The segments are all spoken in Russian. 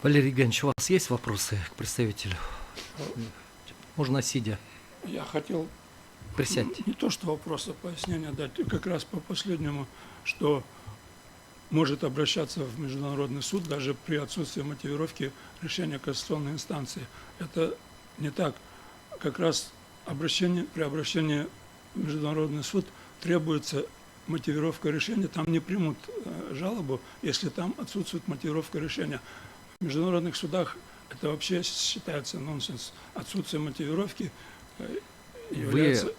Валерий Евгеньевич, у вас есть вопросы к представителю? Можно сидя. Я хотел Присядьте. не то что вопрос, а пояснение дать, как раз по последнему, что может обращаться в Международный суд даже при отсутствии мотивировки решения кассационной инстанции. Это не так. Как раз при обращении в Международный суд требуется мотивировка решения. Там не примут жалобу, если там отсутствует мотивировка решения. В международных судах это вообще считается нонсенс. Отсутствие мотивировки является...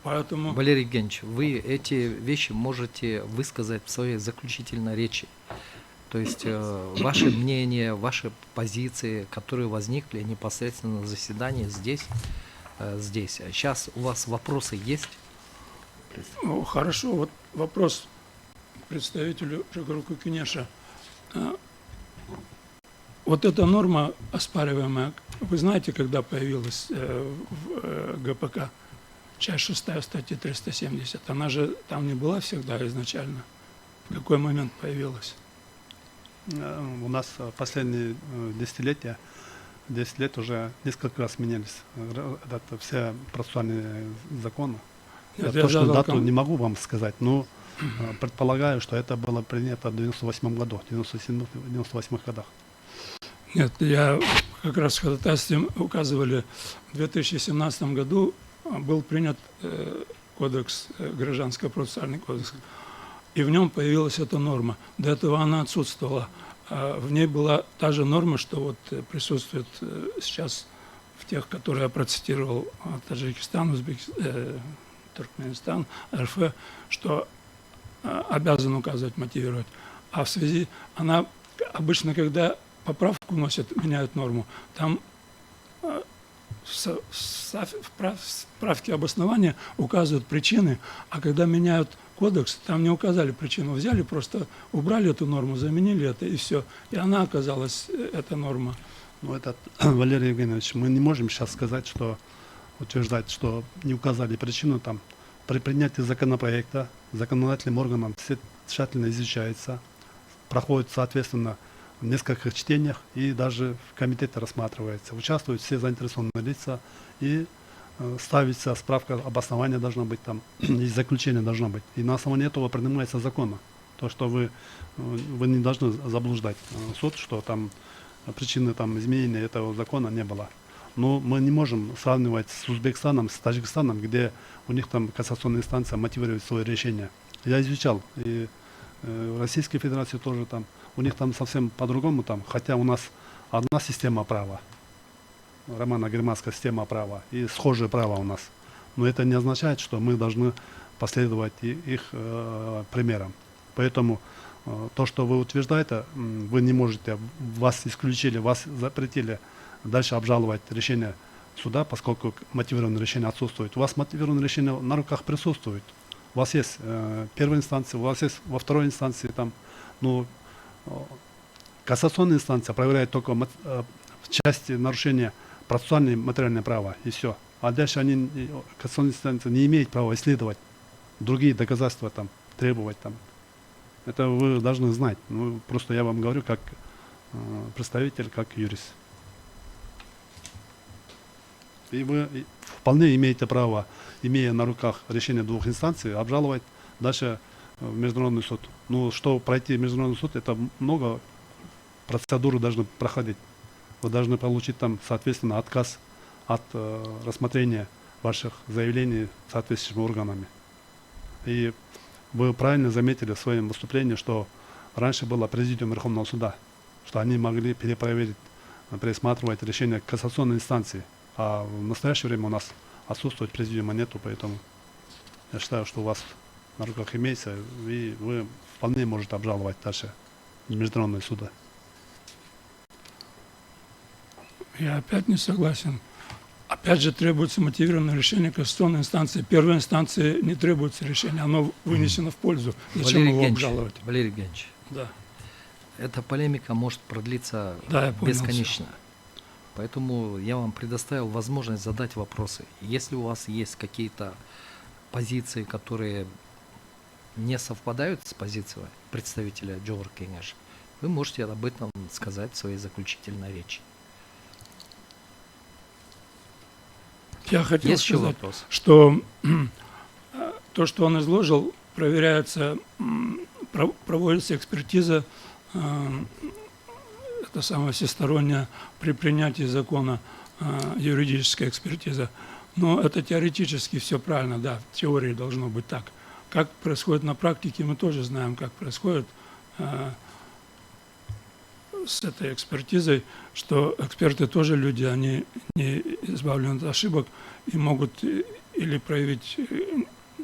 Поэтому... Валерий Евгеньевич, вы эти вещи можете высказать в своей заключительной речи. То есть ваше мнение, ваши позиции, которые возникли непосредственно на заседании здесь. Сейчас у вас вопросы есть? Ну, хорошо, вот вопрос представителю Жогоруку Кенеша. Вот эта норма оспариваемая, вы знаете, когда появилась в ГПК, часть 6 статьи 370, она же там не была всегда изначально. В какой момент появилась? У нас последние десятилетия, 10 лет уже несколько раз менялись все процессуальные законы. Я точно дату не могу вам сказать, но предполагаю, что это было принято в 98 году, в 97-98 годах. Нет, я как раз в ходатайстве указывали, в 2017 году был принят кодекс, гражданско-процессуальный кодекс, и в нем появилась эта норма. До этого она отсутствовала. В ней была та же норма, что вот присутствует сейчас в тех, которые я процитировал, Таджикистан, Туркменистан, РФ, что обязан указывать, мотивировать. А в связи, она обычно, когда поправку вносят, меняют норму, там в справке обоснования указывают причины, а когда меняют кодекс, там не указали причину, взяли, просто убрали эту норму, заменили это, и все. И она оказалась, эта норма. Ну, Валерий Евгеньевич, мы не можем сейчас сказать, что утверждать, что не указали причину там. При принятии законопроекта законодательным органом все тщательно изучается, проходит, соответственно, в нескольких чтениях и даже в комитете рассматривается. Участвуют все заинтересованные лица и ставится справка, обоснование должно быть там, и заключение должно быть. И на основании этого принимается закон. То, что вы не должны заблуждать суд, что там причины там, изменения этого закона не было. Но мы не можем сравнивать с Узбекистаном, с Таджикистаном, где у них там кассационная инстанция мотивирует свое решение. Я изучал, и в Российской Федерации тоже там, у них там совсем по-другому там, хотя у нас одна система права, романо-германская система права, и схожее право у нас. Но это не означает, что мы должны последовать их примерам. Поэтому то, что вы утверждаете, вы не можете, вас исключили, вас запретили дальше обжаловать решение суда, поскольку мотивированное решение отсутствует. У вас мотивированное решение на руках присутствует. У вас есть первая инстанция, у вас есть во второй инстанции там, ну, кассационная инстанция проверяет только в части нарушения процессуального материального права и все. А дальше кассационная инстанция не имеет права исследовать другие доказательства там, требовать там. Это вы должны знать. Ну, просто я вам говорю как представитель, как юрист. И вы вполне имеете право, имея на руках решение двух инстанций, обжаловать дальше в Международный суд. Ну, что пройти в Международный суд, это много процедур должны проходить. Вы должны получить там, соответственно, отказ от рассмотрения ваших заявлений соответствующими органами. И вы правильно заметили в своем выступлении, что раньше было президиум Верховного суда, что они могли перепроверить, пересматривать решение кассационной инстанции. А в настоящее время у нас отсутствует президиума нету, поэтому я считаю, что у вас на руках имеется, и вы вполне можете обжаловать дальше международные суда. Я опять не согласен. Опять же требуется мотивированное решение кассационной инстанции. Первой инстанции не требуется решение, оно вынесено в пользу. Зачем его обжаловать? Валерий Евгеньевич, да. Эта полемика может продлиться бесконечно. Поэтому я вам предоставил возможность задать вопросы. Если у вас есть какие-то позиции, которые не совпадают с позицией представителя Жогорку Кенеша, вы можете об этом сказать в своей заключительной речи. Я хотел Есть еще сказать, вопрос? что то, что он изложил, проверяется, проводится экспертиза, это самая всесторонняя при принятии закона юридическая экспертиза. Но это теоретически все правильно, да, в теории должно быть так. Как происходит на практике, мы тоже знаем, как происходит с этой экспертизой, что эксперты тоже люди, они не избавлены от ошибок и могут или проявить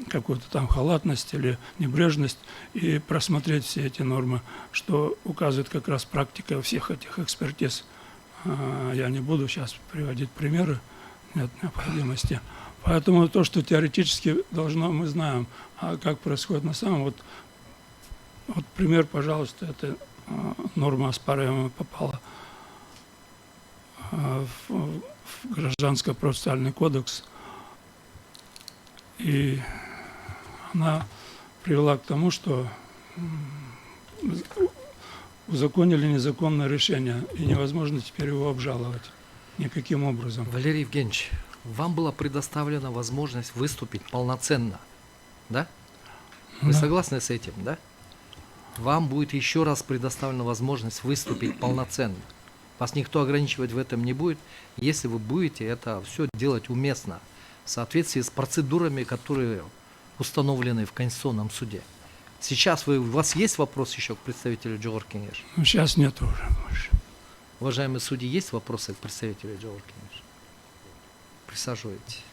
какую-то там халатность или небрежность и просмотреть все эти нормы, что указывает как раз практика всех этих экспертиз. Я не буду сейчас приводить примеры, нет необходимости. Поэтому то, что теоретически должно, мы знаем, а как происходит на самом деле. Вот пример, пожалуйста, это норма оспариваемая попала в Гражданско-процессуальный кодекс, и она привела к тому, что узаконили незаконное решение, и невозможно теперь его обжаловать никаким образом. Валерий Евгеньевич, вам была предоставлена возможность выступить полноценно, да? Вы Да. согласны с этим, да? Вам будет еще раз предоставлена возможность выступить полноценно. Вас никто ограничивать в этом не будет, если вы будете это все делать уместно, в соответствии с процедурами, которые установлены в Конституционном суде. Сейчас у вас есть вопрос еще к представителю Джогор Кеңеш? Ну, сейчас нет уже больше. Уважаемые судьи, есть вопросы к представителю Джогор Кеңеш? Присаживайтесь.